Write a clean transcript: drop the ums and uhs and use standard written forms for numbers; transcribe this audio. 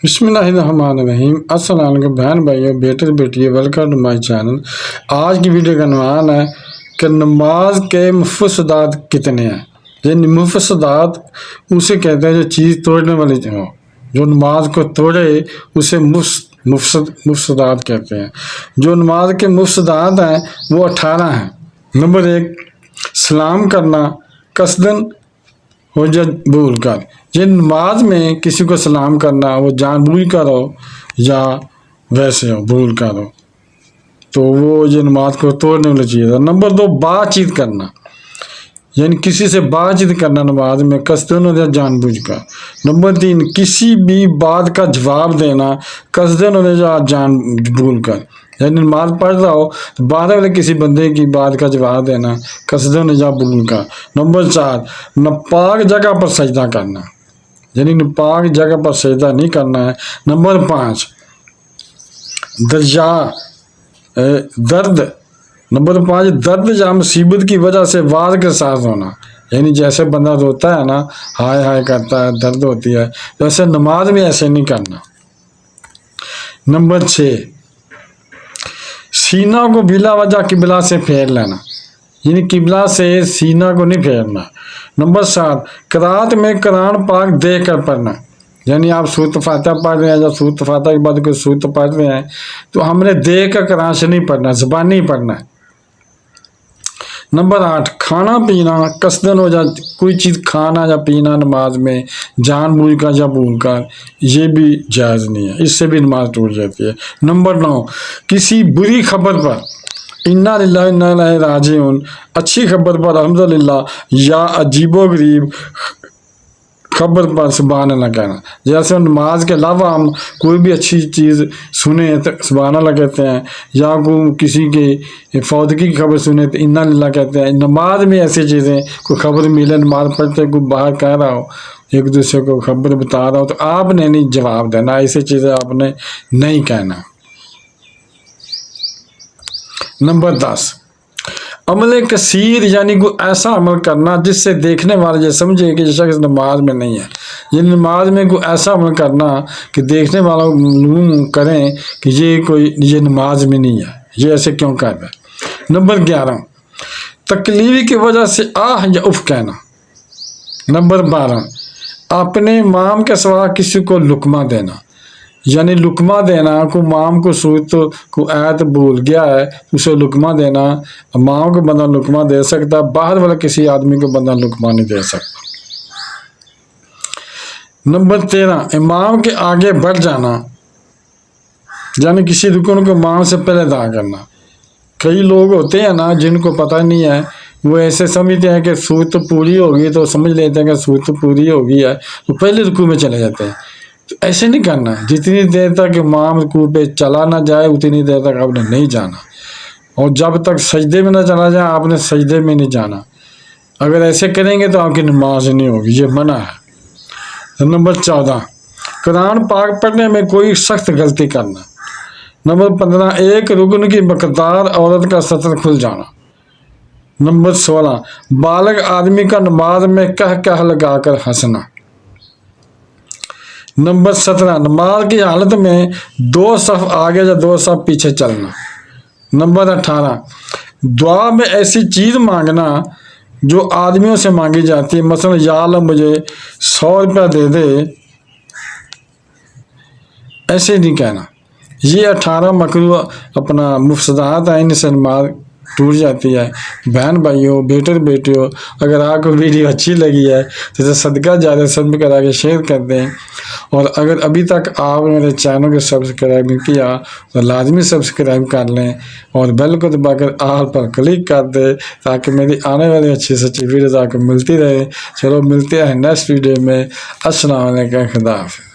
بسم اللہ الرحمن الرحیم۔ السلام علیکم بہن بھائیوں، بیٹے بیٹیوں، ویلکم ٹو مائی چینل۔ آج کی ویڈیو کا عنوان ہے کہ نماز کے مفسدات کتنے ہیں۔ یعنی مفسدات اسے کہتے ہیں جو چیز توڑنے والی ہو، جو نماز کو توڑے اسے مفسدات کہتے ہیں۔ جو نماز کے مفسدات ہیں وہ 18 ہیں۔ نمبر 1، سلام کرنا قصدن ہو یا بھول کر۔ یہ نماز میں کسی کو سلام کرنا، وہ جان بوجھ کر ہو یا ویسے ہو بھول کر ہو، تو وہ یہ نماز کو توڑنے والی چیز ہے۔ نمبر 2، بات چیت کرنا، یعنی کسی سے بات چیت کرنا نماز میں قصدن ہو یا جان بوجھ کر۔ نمبر 3، کسی بھی بات کا جواب دینا قصدن ہو یا جان بوجھ کر، یعنی نماز پڑھ رہا ہو تو بعد میں کسی بندے کی بات کا جواب دینا قصدن یا بھول کر۔ نمبر 4، ناپاک جگہ پر سجدہ کرنا، یعنی ناپاک جگہ پر سجدہ نہیں کرنا ہے۔ نمبر 5، درد یا مصیبت کی وجہ سے واز کے ساتھ ہونا، یعنی جیسے بندہ روتا ہے نا، ہائے ہائے کرتا ہے، درد ہوتی ہے، ویسے نماز میں ایسے نہیں کرنا۔ نمبر 6، سینہ کو بلا وجہ قبلہ سے پھیر لینا، یعنی قبلہ سے سینہ کو نہیں پھیرنا۔ نمبر 7، قرات میں قرآن پاک دیکھ کر پڑھنا، یعنی آپ سورۃ فاتحہ پڑھ رہے ہیں یا سورۃ فاتحہ کے بعد کوئی سورت پڑھ رہے ہیں تو ہم نے دیکھ کر قرآن سے نہیں پڑھنا، زبانی پڑھنا ہے۔ نمبر 8، کھانا پینا قصدن ہو یا کوئی چیز کھانا یا پینا نماز میں جان بوجھ کر یا بھول کر، یہ بھی جائز نہیں ہے، اس سے بھی نماز ٹوٹ جاتی ہے۔ نمبر 9، کسی بری خبر پر انا للہ و انا الیہ راجعون، اچھی خبر پر الحمدللہ یا عجیب و غریب خبر پر سبحان اللہ کہنا۔ جیسے نماز کے علاوہ ہم کوئی بھی اچھی چیز سنیں تو سبحان اللہ کہتے ہیں، یا کوئی کسی کی فوتگی کی خبر سنیں تو انا للہ کہتے ہیں۔ نماز میں ایسی چیزیں، کوئی خبر ملے نماز پڑھتے کوئی باہر کہہ رہا ہو، ایک دوسرے کو خبر بتا رہا ہو تو آپ نے نہیں جواب دینا، ایسی چیزیں آپ نے نہیں کہنا۔ نمبر 10، عمل کثیر، یعنی کوئی ایسا عمل کرنا جس سے دیکھنے والے یہ سمجھے کہ یہ شخص نماز میں نہیں ہے، یعنی نماز میں کوئی ایسا عمل کرنا کہ دیکھنے والا معلوم کریں کہ یہ نماز میں نہیں ہے، یہ ایسے کیوں کر رہا ہے۔ نمبر 11، تکلیف کی وجہ سے آہ یا اف کہنا۔ نمبر 12، اپنے امام کے سوا کسی کو لقمہ دینا، یعنی لقمہ دینا، کو امام کو سورت کو آیت بھول گیا ہے اسے لقمہ دینا، امام کو بندہ لقمہ دے سکتا، باہر والا کسی آدمی کو بندہ لقمہ نہیں دے سکتا۔ نمبر 13، امام کے آگے بڑھ جانا، یعنی کسی رکن کو امام سے پہلے ادا کرنا۔ کئی لوگ ہوتے ہیں نا جن کو پتہ نہیں ہے، وہ ایسے سمجھتے ہیں کہ سورت پوری ہوگی تو سمجھ لیتے ہیں کہ سورت پوری ہو گئی ہے تو پہلے رکوع میں چلے جاتے ہیں، تو ایسے نہیں کرنا۔ جتنی دیر تک امام رکوع پہ چلا نہ جائے اتنی دیر تک آپ نے نہیں جانا، اور جب تک سجدے میں نہ چلا جائے آپ نے سجدے میں نہیں جانا۔ اگر ایسے کریں گے تو آپ کی نماز نہیں ہوگی، یہ منع ہے۔ نمبر 14، قرآن پاک پڑھنے میں کوئی سخت غلطی کرنا۔ نمبر 15، ایک رکن کی مقدار عورت کا سطر کھل جانا۔ نمبر 16، بالغ آدمی کا نماز میں کہہ لگا کر ہنسنا۔ نمبر 17، نماز کی حالت میں 2 صف آگے یا 2 صف پیچھے چلنا۔ نمبر 18، دعا میں ایسی چیز مانگنا جو آدمیوں سے مانگی جاتی ہے، مثلا یا اللہ مجھے 100 روپیہ دے دے، ایسے نہیں کہنا۔ یہ 18 مکروہ اپنا مفسدات ہیں، ان سے نماز ٹوٹ جاتی ہے۔ بہن بھائیوں، بیٹے بیٹیوں، اگر آپ کو ویڈیو اچھی لگی ہے تو اسے صدقہ جاریہ سب کرا کے شیئر کر دیں، اور اگر ابھی تک آپ میرے چینل کو سبسکرائب نہیں کیا تو لازمی سبسکرائب کر لیں اور بیل کو دبا کر آل پر کلک کر دیں تاکہ میری آنے والی اچھی سے اچھی ویڈیوز آپ کو ملتی رہے۔ چلو ملتے ہیں نیکسٹ ویڈیو میں۔ السلام علیکم، خدا حافظ۔